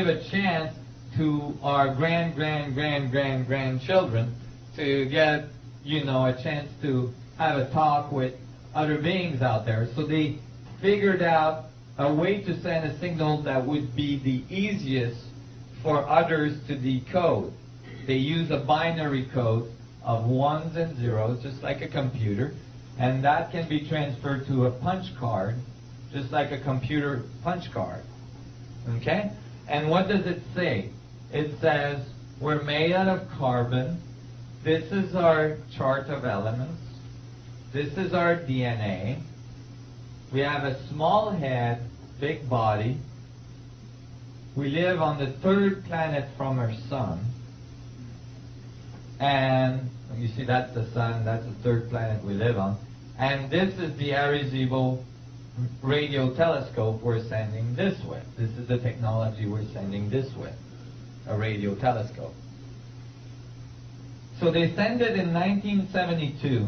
give a chance to our grandchildren to get, you know, a chance to have a talk with other beings out there. So they figured out a way to send a signal that would be the easiest for others to decode. They use a binary code of ones and zeros, just like a computer, and that can be transferred to a punch card, just like a computer punch card. Okay? And what does it say? It says, we're made out of carbon. This is our chart of elements. This is our DNA. We have a small head, big body. We live on the third planet from our sun. And you see, that's the sun, that's the third planet we live on. And this is the Arecibo radio telescope we're sending this way. This is the technology we're sending this way, a radio telescope. So they sent it in 1972,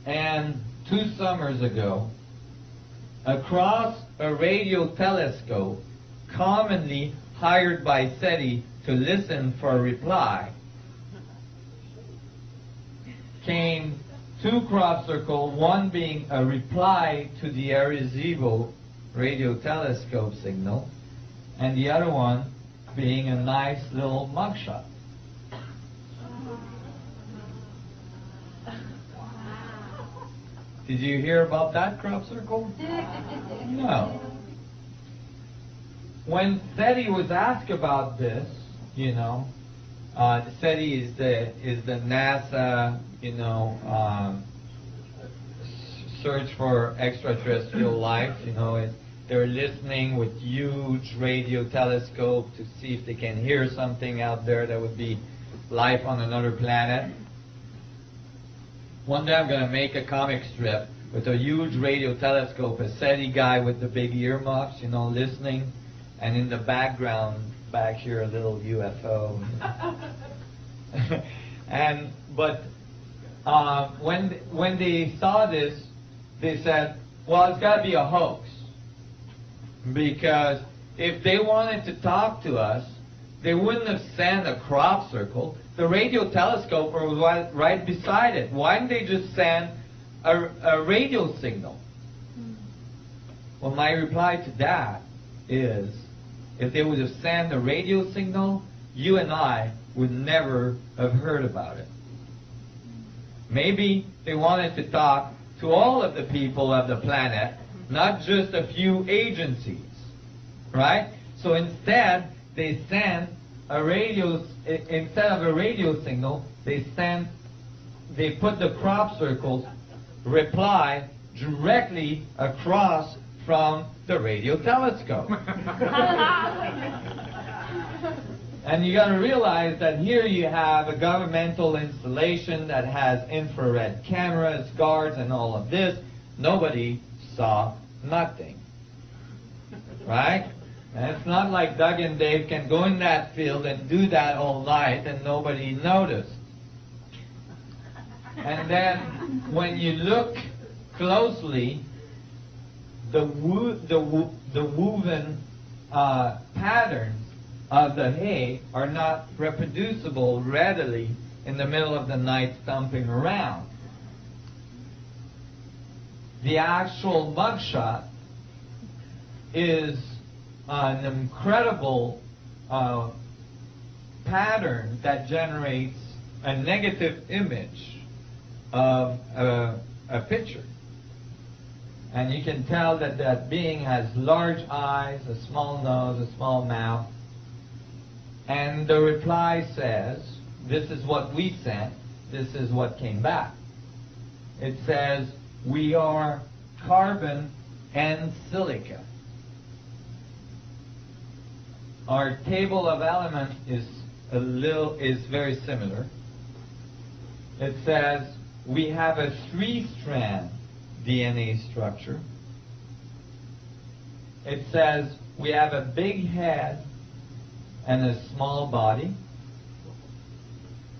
and 2 summers ago, across a radio telescope commonly hired by SETI to listen for a reply, came 2 crop circles, one being a reply to the Arecibo radio telescope signal, and the other one being a nice little mugshot. Did you hear about that crop circle? No. When SETI was asked about this, you know, SETI is the NASA, you know, search for extraterrestrial life. You know, they're listening with huge radio telescope to see if they can hear something out there that would be life on another planet. One day I'm going to make a comic strip with a huge radio telescope, a SETI guy with the big earmuffs, you know, listening, and in the background, back here, a little UFO. When they saw this, they said, well, it's got to be a hoax. Because if they wanted to talk to us, they wouldn't have sent a crop circle. The radio telescope was right beside it. Why didn't they just send a radio signal? Well, my reply to that is, if they would have sent a radio signal, you and I would never have heard about it. Maybe they wanted to talk to all of the people of the planet, not just a few agencies, right? So instead, they sent a radio, instead of a radio signal, they put the crop circles reply directly across from the radio telescope. And you got to realize that here you have a governmental installation that has infrared cameras, guards, and all of this. Nobody saw nothing. Right? And it's not like Doug and Dave can go in that field and do that all night and nobody noticed. And then when you look closely, the woven patterns of the hay are not reproducible readily in the middle of the night stomping around. The actual mugshot is an incredible pattern that generates a negative image of a picture. And you can tell that that being has large eyes, a small nose, a small mouth. And the reply says, this is what we sent, this is what came back. It says, we are carbon and silica. Our table of elements is very similar. It says we have a 3-strand DNA structure. It says we have a big head and a small body.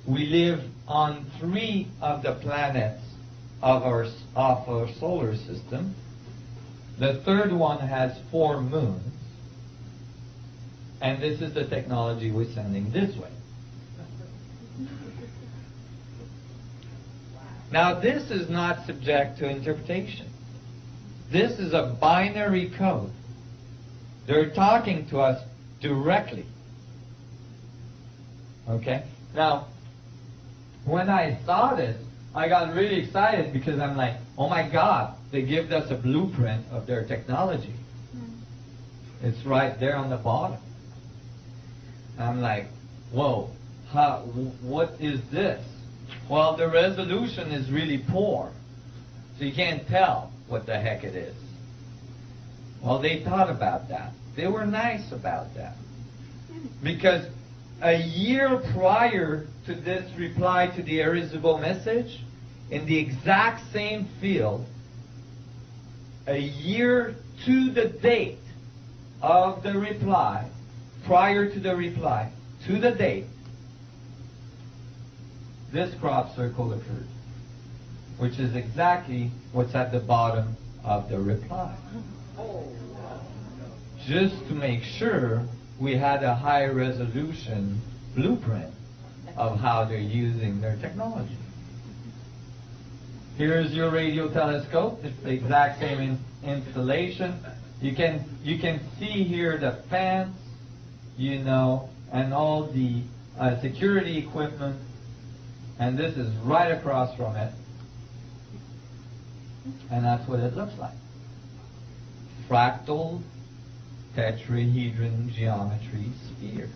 We live on 3 of the planets of our solar system. The third one has 4 moons. And this is the technology we're sending this way. Now, this is not subject to interpretation. This is a binary code. They're talking to us directly. Okay? Now, when I saw this, I got really excited because I'm like, oh my God, they give us a blueprint of their technology. It's right there on the bottom. I'm like, whoa, what is this? Well, the resolution is really poor, so you can't tell what the heck it is. Well, they thought about that. They were nice about that. Because a year prior to this reply to the irresistible message, in the exact same field, a year to the date of the reply, prior to the reply, to the date, this crop circle occurred, which is exactly what's at the bottom of the reply. Just to make sure we had a high resolution blueprint of how they're using their technology. Here's your radio telescope. It's the exact same installation. You can see here the fence, you know, and all the security equipment. And this is right across from it. And that's what it looks like. Fractal tetrahedron geometry spheres.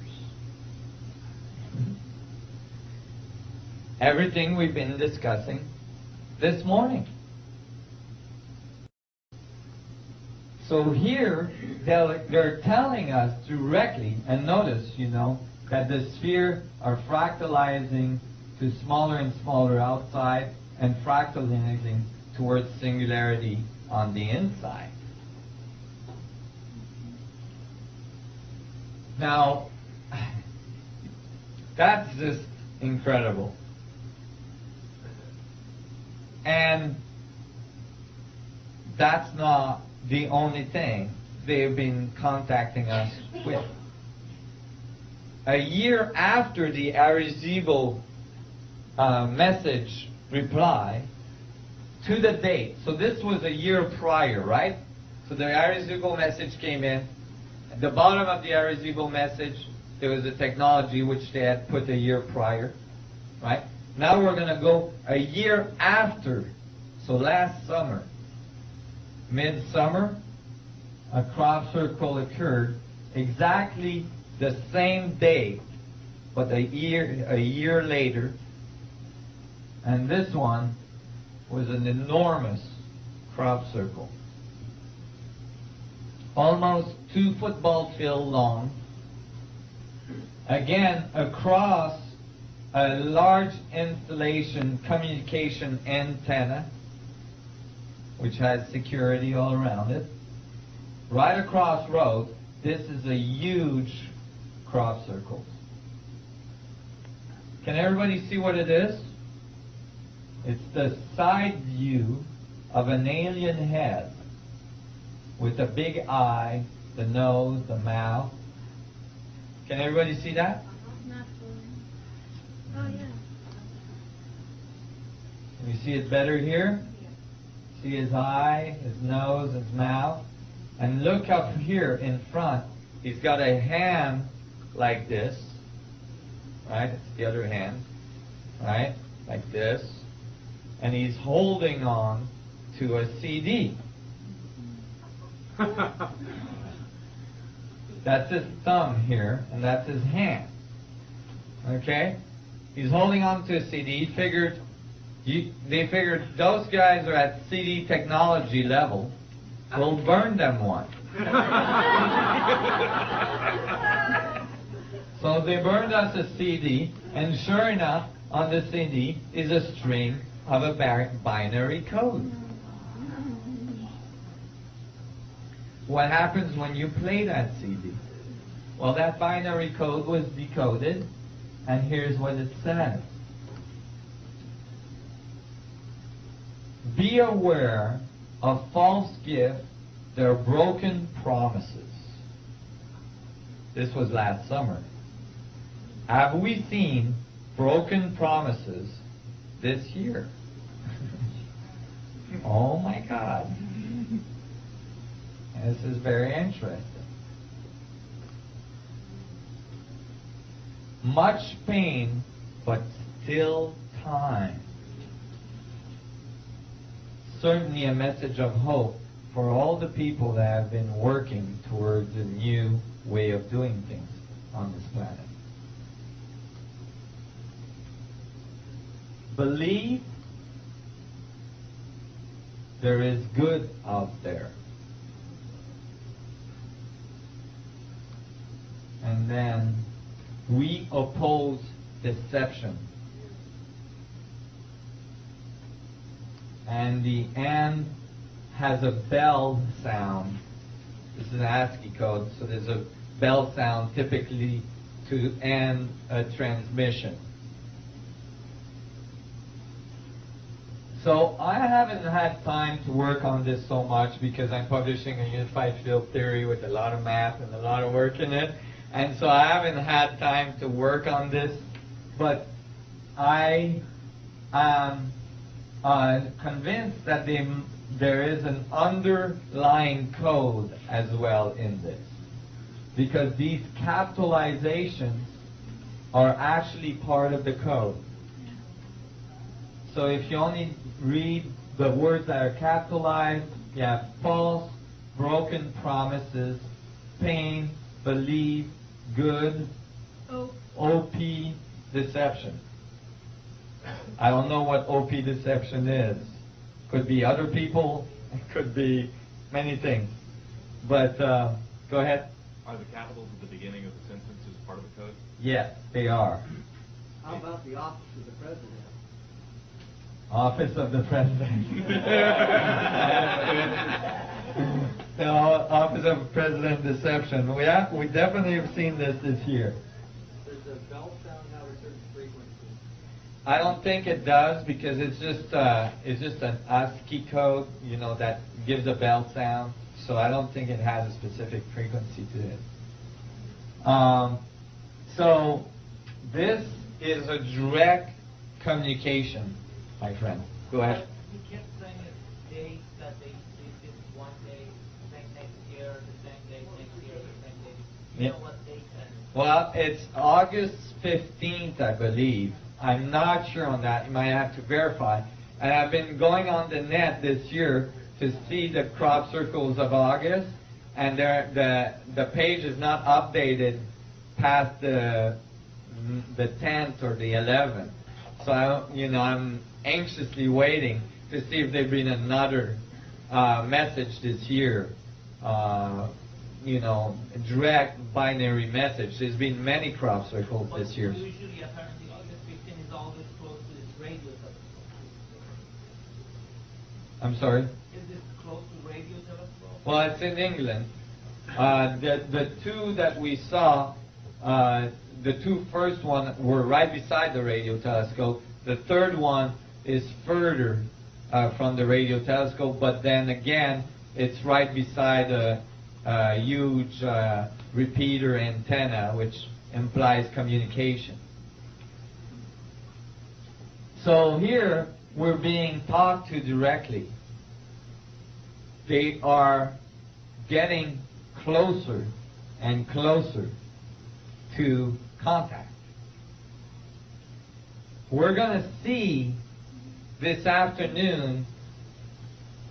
Everything we've been discussing this morning. So here, they're telling us directly, and notice, you know, that the sphere are fractalizing to smaller and smaller outside and fractalizing towards singularity on the inside. Now, that's just incredible. And that's not the only thing they've been contacting us with. A year after the Arecibo message reply, to the date, so this was a year prior, right? So the Arecibo message came in. At the bottom of the Arecibo message, there was a technology which they had put a year prior, right? Now we're going to go a year after. So last summer, midsummer, a crop circle occurred exactly the same day, but a year later. And this one was an enormous crop circle. Almost 2 football field long. Again, across a large installation communication antenna, which has security all around it. Right across road, this is a huge crop circle. Can everybody see what it is? It's the side view of an alien head with a big eye, the nose, the mouth. Can everybody see that? Not fully. Oh, yeah. Can you see it better here? See his eye, his nose, his mouth. And look up here in front. He's got a hand like this. Right? It's the other hand. Right? Like this. And he's holding on to a CD. That's his thumb here, and that's his hand. Okay? He's holding on to a CD. They figured those guys are at CD technology level. We'll burn them one. So they burned us a CD, and sure enough, on the CD is a string of a binary code. What happens when you play that CD? Well, that binary code was decoded, and here's what it says. Be aware of false gifts, their broken promises. This was last summer. Have we seen broken promises this year? Oh my God. This is very interesting. Much pain, but still time. Certainly a message of hope for all the people that have been working towards a new way of doing things on this planet. Believe there is good out there. And then we oppose deception. And the and has a bell sound. This is an ASCII code, so there's a bell sound typically to end a transmission. So I haven't had time to work on this so much because I'm publishing a unified field theory with a lot of math and a lot of work in it. And so I haven't had time to work on this, but I am convinced that there is an underlying code as well in this, because these capitalizations are actually part of the code. So if you only read the words that are capitalized, you have false, broken promises, pain, believe, good, OP, deception. I don't know what OP deception is. Could be other people, it could be many things. But go ahead. Are the capitals at the beginning of the sentences part of the code? Yes, they are. How about the office of the president? Office of the President. The Office of President deception. We definitely have seen this year. Does the bell sound have a certain frequency? I don't think it does, because it's just an ASCII code, that gives a bell sound. So I don't think it has a specific frequency to it. So this is a direct communication, my friend. Go ahead. He kept saying it's days that they did one day, then next year, the same day, next year, the same day. You know what date that is? Well, it's August 15th, I believe. I'm not sure on that. You might have to verify. And I've been going on the net this year to see the crop circles of August, and the page is not updated past the 10th or the 11th. So I'm anxiously waiting to see if there's been another message this year. Direct binary message. There's been many crop circles But this year. usually, apparently, August 15 is always close to this radio telescope. I'm sorry? Is this close to radio telescope? Well, it's in England. The two that we saw, the two first one were right beside the radio telescope. The third one is further from the radio telescope, but then again, it's right beside a huge repeater antenna, which implies communication. So here, we're being talked to directly. They are getting closer and closer to contact. We're going to see this afternoon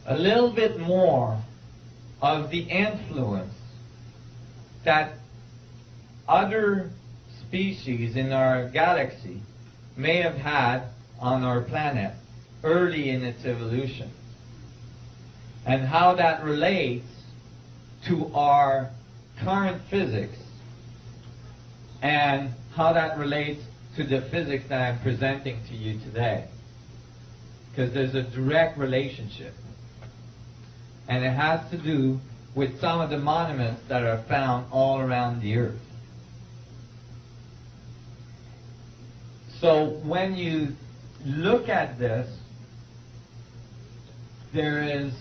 a little bit more of the influence that other species in our galaxy may have had on our planet early in its evolution, and how that relates to our current physics, and how that relates to the physics that I'm presenting to you today. Because there's a direct relationship. And it has to do with some of the monuments that are found all around the Earth. So when you look at this, there is